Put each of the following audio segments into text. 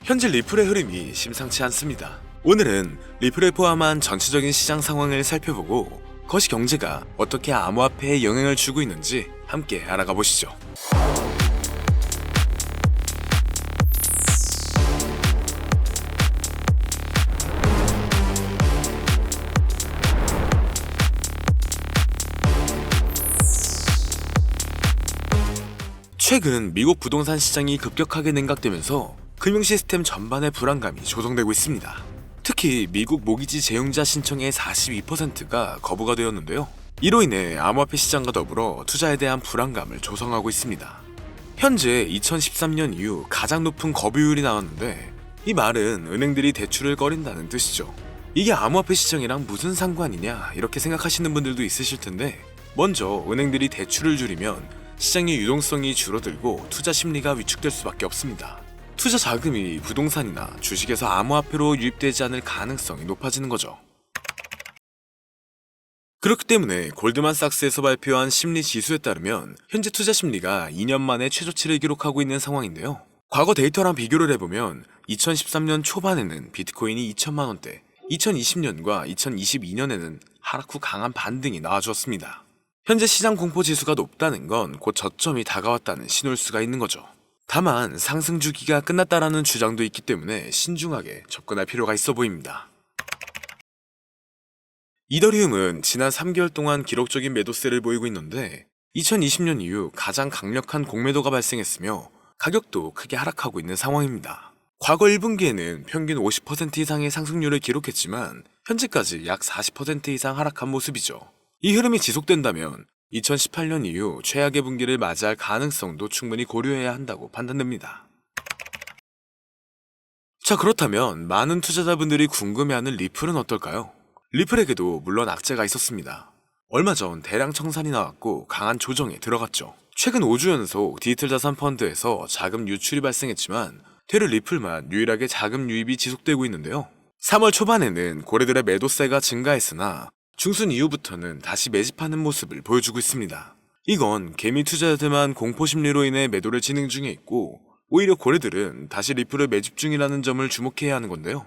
현재 리플의 흐름이 심상치 않습니다. 오늘은 리플을 포함한 전체적인 시장 상황을 살펴보고 거시경제가 어떻게 암호화폐에 영향을 주고 있는지 함께 알아가 보시죠. 최근 미국 부동산 시장이 급격하게 냉각되면서 금융 시스템 전반의 불안감이 조성되고 있습니다. 특히 미국 모기지 제휴자 신청의 42%가 거부가 되었는데요. 이로 인해 암호화폐 시장과 더불어 투자에 대한 불안감을 조성하고 있습니다. 현재 2013년 이후 가장 높은 거부율이 나왔는데 이 말은 은행들이 대출을 꺼린다는 뜻이죠. 이게 암호화폐 시장이랑 무슨 상관이냐 이렇게 생각하시는 분들도 있으실 텐데, 먼저 은행들이 대출을 줄이면 시장의 유동성이 줄어들고 투자 심리가 위축될 수밖에 없습니다. 투자 자금이 부동산이나 주식에서 암호화폐로 유입되지 않을 가능성이 높아지는 거죠. 그렇기 때문에 골드만삭스에서 발표한 심리 지수에 따르면 현재 투자 심리가 2년 만에 최저치를 기록하고 있는 상황인데요. 과거 데이터랑 비교를 해보면 2013년 초반에는 비트코인이 2천만 원대, 2020년과 2022년에는 하락 후 강한 반등이 나와주었습니다. 현재 시장 공포 지수가 높다는 건 곧 저점이 다가왔다는 신호일 수가 있는 거죠. 다만 상승 주기가 끝났다라는 주장도 있기 때문에 신중하게 접근할 필요가 있어 보입니다. 이더리움은 지난 3개월 동안 기록적인 매도세를 보이고 있는데 2020년 이후 가장 강력한 공매도가 발생했으며 가격도 크게 하락하고 있는 상황입니다. 과거 1분기에는 평균 50% 이상의 상승률을 기록했지만 현재까지 약 40% 이상 하락한 모습이죠. 이 흐름이 지속된다면 2018년 이후 최악의 분기를 맞이할 가능성도 충분히 고려해야 한다고 판단됩니다. 자, 그렇다면 많은 투자자분들이 궁금해하는 리플은 어떨까요? 리플에게도 물론 악재가 있었습니다. 얼마 전 대량 청산이 나왔고 강한 조정에 들어갔죠. 최근 5주 연속 디지털 자산 펀드에서 자금 유출이 발생했지만 되려 리플만 유일하게 자금 유입이 지속되고 있는데요. 3월 초반에는 고래들의 매도세가 증가했으나 중순 이후부터는 다시 매집하는 모습을 보여주고 있습니다. 이건 개미 투자자들만 공포심리로 인해 매도를 진행 중에 있고 오히려 고래들은 다시 리플을 매집 중이라는 점을 주목해야 하는 건데요.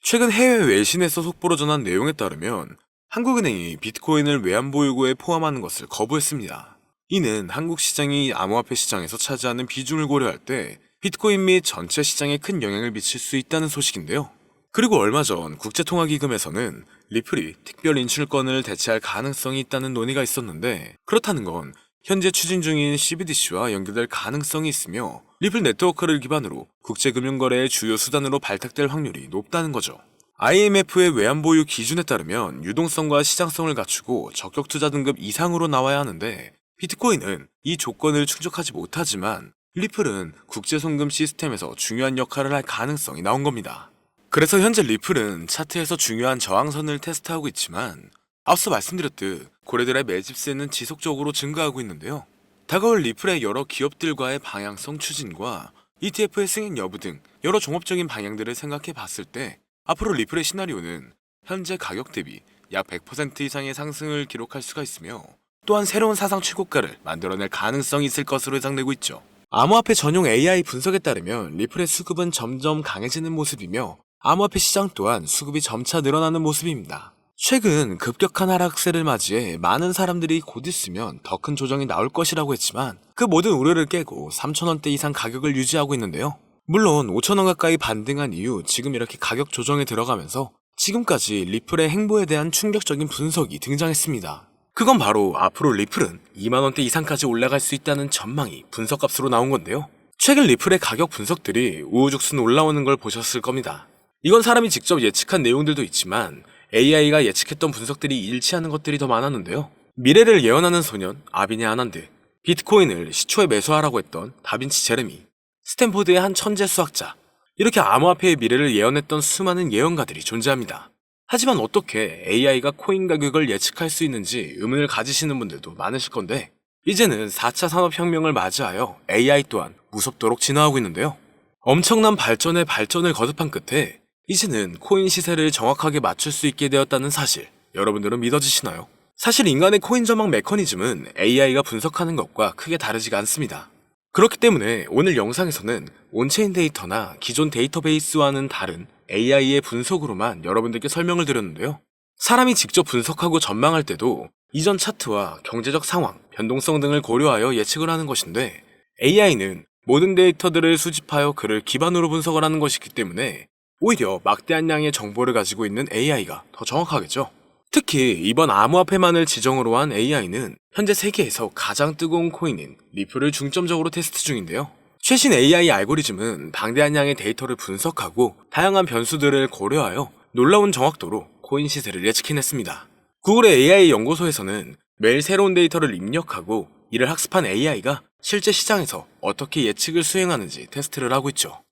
최근 해외 외신에서 속보로 전한 내용에 따르면 한국은행이 비트코인을 외환보유고에 포함하는 것을 거부했습니다. 이는 한국 시장이 암호화폐 시장에서 차지하는 비중을 고려할 때 비트코인 및 전체 시장에 큰 영향을 미칠 수 있다는 소식인데요. 그리고 얼마 전 국제통화기금에서는 리플이 특별 인출권을 대체할 가능성이 있다는 논의가 있었는데, 그렇다는 건 현재 추진 중인 CBDC와 연결될 가능성이 있으며 리플 네트워크를 기반으로 국제금융거래의 주요 수단으로 발탁될 확률이 높다는 거죠. IMF의 외환보유 기준에 따르면 유동성과 시장성을 갖추고 적격투자 등급 이상으로 나와야 하는데 비트코인은 이 조건을 충족하지 못하지만 리플은 국제송금 시스템에서 중요한 역할을 할 가능성이 나온 겁니다. 그래서 현재 리플은 차트에서 중요한 저항선을 테스트하고 있지만 앞서 말씀드렸듯 고래들의 매집세는 지속적으로 증가하고 있는데요. 다가올 리플의 여러 기업들과의 방향성 추진과 ETF의 승인 여부 등 여러 종합적인 방향들을 생각해 봤을 때 앞으로 리플의 시나리오는 현재 가격 대비 약 100% 이상의 상승을 기록할 수가 있으며 또한 새로운 사상 최고가를 만들어낼 가능성이 있을 것으로 예상되고 있죠. 암호화폐 전용 AI 분석에 따르면 리플의 수급은 점점 강해지는 모습이며 암호화폐 시장 또한 수급이 점차 늘어나는 모습입니다. 최근 급격한 하락세를 맞이해 많은 사람들이 곧 있으면 더 큰 조정이 나올 것이라고 했지만 그 모든 우려를 깨고 3,000원대 이상 가격을 유지하고 있는데요. 물론 5,000원 가까이 반등한 이후 지금 이렇게 가격 조정에 들어가면서 지금까지 리플의 행보에 대한 충격적인 분석이 등장했습니다. 그건 바로 앞으로 리플은 2만원대 이상까지 올라갈 수 있다는 전망이 분석값으로 나온 건데요. 최근 리플의 가격 분석들이 우후죽순 올라오는 걸 보셨을 겁니다. 이건 사람이 직접 예측한 내용들도 있지만 AI가 예측했던 분석들이 일치하는 것들이 더 많았는데요. 미래를 예언하는 소년 아비네 아난드, 비트코인을 시초에 매수하라고 했던 다빈치 제레미, 스탠포드의 한 천재 수학자, 이렇게 암호화폐의 미래를 예언했던 수많은 예언가들이 존재합니다. 하지만 어떻게 AI가 코인 가격을 예측할 수 있는지 의문을 가지시는 분들도 많으실 건데, 이제는 4차 산업혁명을 맞이하여 AI 또한 무섭도록 진화하고 있는데요. 엄청난 발전에 발전을 거듭한 끝에 이제는 코인 시세를 정확하게 맞출 수 있게 되었다는 사실, 여러분들은 믿어지시나요? 사실 인간의 코인 전망 메커니즘은 AI가 분석하는 것과 크게 다르지가 않습니다. 그렇기 때문에 오늘 영상에서는 온체인 데이터나 기존 데이터베이스와는 다른 AI의 분석으로만 여러분들께 설명을 드렸는데요. 사람이 직접 분석하고 전망할 때도 이전 차트와 경제적 상황, 변동성 등을 고려하여 예측을 하는 것인데, AI는 모든 데이터들을 수집하여 그를 기반으로 분석을 하는 것이기 때문에 오히려 막대한 양의 정보를 가지고 있는 AI가 더 정확하겠죠. 특히 이번 암호화폐만을 지정으로 한 AI는 현재 세계에서 가장 뜨거운 코인인 리플을 중점적으로 테스트 중인데요. 최신 AI 알고리즘은 방대한 양의 데이터를 분석하고 다양한 변수들을 고려하여 놀라운 정확도로 코인 시세를 예측해냈습니다. 구글의 AI 연구소에서는 매일 새로운 데이터를 입력하고 이를 학습한 AI가 실제 시장에서 어떻게 예측을 수행하는지 테스트를 하고 있죠.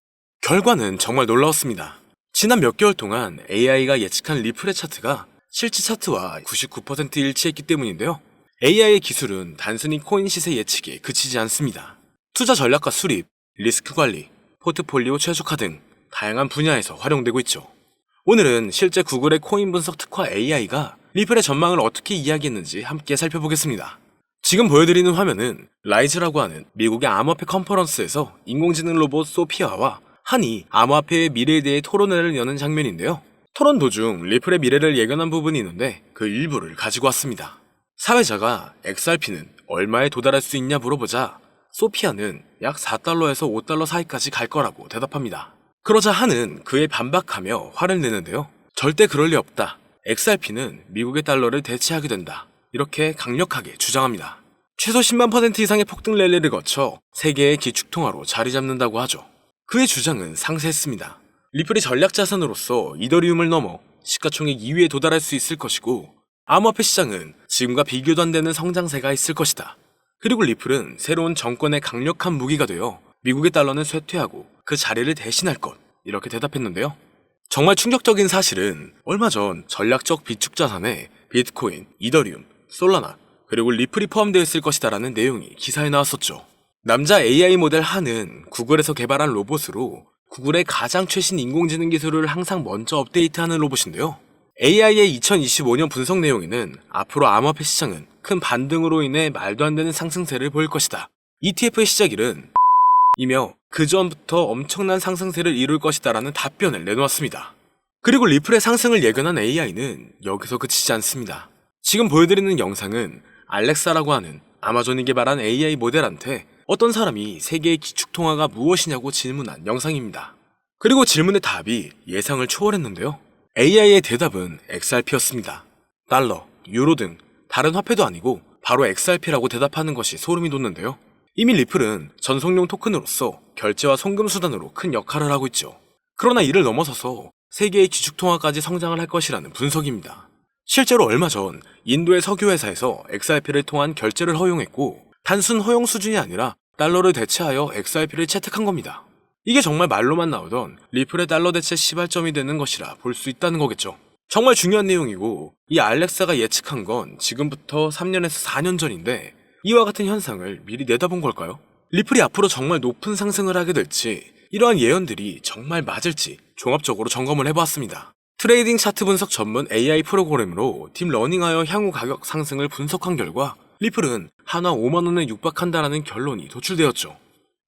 결과는 정말 놀라웠습니다. 지난 몇 개월 동안 AI가 예측한 리플의 차트가 실제 차트와 99% 일치했기 때문인데요. AI의 기술은 단순히 코인 시세 예측에 그치지 않습니다. 투자 전략과 수립, 리스크 관리, 포트폴리오 최적화 등 다양한 분야에서 활용되고 있죠. 오늘은 실제 구글의 코인 분석 특화 AI가 리플의 전망을 어떻게 이야기했는지 함께 살펴보겠습니다. 지금 보여드리는 화면은 라이즈라고 하는 미국의 암호화폐 컨퍼런스에서 인공지능 로봇 소피아와 한이 암호화폐의 미래에 대해 토론회를 여는 장면인데요. 토론 도중 리플의 미래를 예견한 부분이 있는데 그 일부를 가지고 왔습니다. 사회자가 XRP는 얼마에 도달할 수 있냐 물어보자 소피아는 약 4달러에서 5달러 사이까지 갈 거라고 대답합니다. 그러자 한은 그에 반박하며 화를 내는데요. 절대 그럴 리 없다. XRP는 미국의 달러를 대체하게 된다. 이렇게 강력하게 주장합니다. 최소 10만% 이상의 폭등 랠리를 거쳐 세계의 기축통화로 자리 잡는다고 하죠. 그의 주장은 상세했습니다. 리플이 전략 자산으로서 이더리움을 넘어 시가총액 2위에 도달할 수 있을 것이고, 암호화폐 시장은 지금과 비교도 안 되는 성장세가 있을 것이다. 그리고 리플은 새로운 정권의 강력한 무기가 되어 미국의 달러는 쇠퇴하고 그 자리를 대신할 것, 이렇게 대답했는데요. 정말 충격적인 사실은 얼마 전 전략적 비축 자산에 비트코인, 이더리움, 솔라나, 그리고 리플이 포함되어 있을 것이다라는 내용이 기사에 나왔었죠. 남자 AI 모델 한은 구글에서 개발한 로봇으로 구글의 가장 최신 인공지능 기술을 항상 먼저 업데이트하는 로봇인데요. AI의 2025년 분석 내용에는 앞으로 암호화폐 시장은 큰 반등으로 인해 말도 안 되는 상승세를 보일 것이다. ETF의 시작일은 이며 그 전부터 엄청난 상승세를 이룰 것이다라는 답변을 내놓았습니다. 그리고 리플의 상승을 예견한 AI는 여기서 그치지 않습니다. 지금 보여드리는 영상은 알렉사라고 하는 아마존이 개발한 AI 모델한테 어떤 사람이 세계의 기축통화가 무엇이냐고 질문한 영상입니다. 그리고 질문의 답이 예상을 초월했는데요. AI의 대답은 XRP였습니다. 달러, 유로 등 다른 화폐도 아니고 바로 XRP라고 대답하는 것이 소름이 돋는데요. 이미 리플은 전송용 토큰으로서 결제와 송금 수단으로 큰 역할을 하고 있죠. 그러나 이를 넘어서서 세계의 기축통화까지 성장을 할 것이라는 분석입니다. 실제로 얼마 전 인도의 석유회사에서 XRP를 통한 결제를 허용했고, 단순 허용 수준이 아니라 달러를 대체하여 XRP를 채택한 겁니다. 이게 정말 말로만 나오던 리플의 달러 대체 시발점이 되는 것이라 볼 수 있다는 거겠죠. 정말 중요한 내용이고, 이 알렉사가 예측한 건 지금부터 3년에서 4년 전인데 이와 같은 현상을 미리 내다본 걸까요? 리플이 앞으로 정말 높은 상승을 하게 될지, 이러한 예언들이 정말 맞을지 종합적으로 점검을 해보았습니다. 트레이딩 차트 분석 전문 AI 프로그램으로 딥러닝하여 향후 가격 상승을 분석한 결과 리플은 한화 5만원에 육박한다라는 결론이 도출되었죠.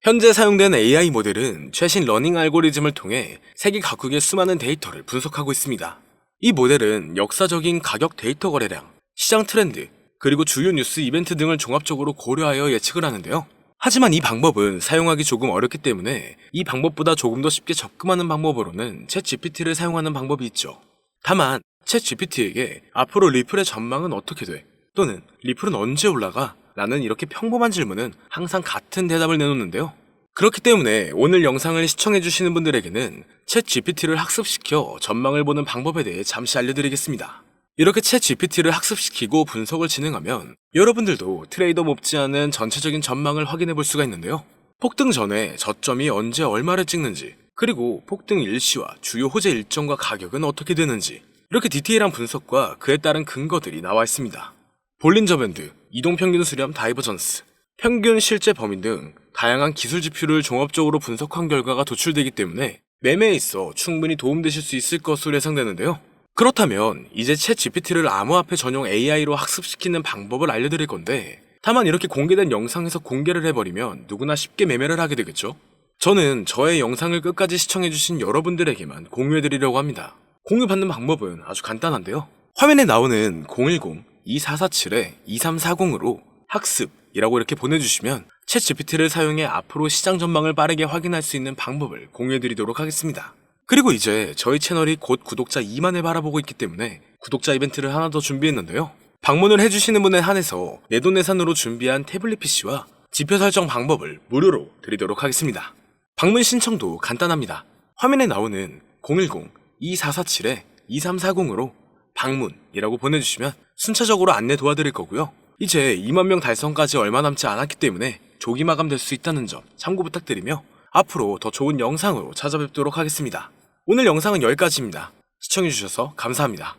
현재 사용된 AI 모델은 최신 러닝 알고리즘을 통해 세계 각국의 수많은 데이터를 분석하고 있습니다. 이 모델은 역사적인 가격 데이터 거래량, 시장 트렌드, 그리고 주요 뉴스 이벤트 등을 종합적으로 고려하여 예측을 하는데요. 하지만 이 방법은 사용하기 조금 어렵기 때문에 이 방법보다 조금 더 쉽게 접근하는 방법으로는 챗GPT를 사용하는 방법이 있죠. 다만 챗GPT에게 앞으로 리플의 전망은 어떻게 돼? 또는 리플은 언제 올라가? 라는 이렇게 평범한 질문은 항상 같은 대답을 내놓는데요. 그렇기 때문에 오늘 영상을 시청해주시는 분들에게는 챗GPT를 학습시켜 전망을 보는 방법에 대해 잠시 알려드리겠습니다. 이렇게 챗GPT를 학습시키고 분석을 진행하면 여러분들도 트레이더 못지않은 전체적인 전망을 확인해 볼 수가 있는데요. 폭등 전에 저점이 언제 얼마를 찍는지, 그리고 폭등 일시와 주요 호재 일정과 가격은 어떻게 되는지, 이렇게 디테일한 분석과 그에 따른 근거들이 나와 있습니다. 볼린저 밴드, 이동평균 수렴 다이버전스, 평균 실제 범위 등 다양한 기술 지표를 종합적으로 분석한 결과가 도출되기 때문에 매매에 있어 충분히 도움되실 수 있을 것으로 예상되는데요. 그렇다면 이제 챗GPT를 암호화폐 전용 AI로 학습시키는 방법을 알려드릴 건데, 다만 이렇게 공개된 영상에서 공개를 해버리면 누구나 쉽게 매매를 하게 되겠죠? 저는 저의 영상을 끝까지 시청해주신 여러분들에게만 공유해드리려고 합니다. 공유받는 방법은 아주 간단한데요. 화면에 나오는 010-2447-2340으로 학습이라고 이렇게 보내주시면 챗 GPT를 사용해 앞으로 시장 전망을 빠르게 확인할 수 있는 방법을 공유해드리도록 하겠습니다. 그리고 이제 저희 채널이 곧 구독자 2만을 바라보고 있기 때문에 구독자 이벤트를 하나 더 준비했는데요. 방문을 해주시는 분에 한해서 내돈내산으로 준비한 태블릿 PC와 지표 설정 방법을 무료로 드리도록 하겠습니다. 방문 신청도 간단합니다. 화면에 나오는 010-2447-2340으로 방문이라고 보내주시면 순차적으로 안내 도와드릴 거고요. 이제 2만 명 달성까지 얼마 남지 않았기 때문에 조기 마감될 수 있다는 점 참고 부탁드리며 앞으로 더 좋은 영상으로 찾아뵙도록 하겠습니다. 오늘 영상은 여기까지입니다. 시청해주셔서 감사합니다.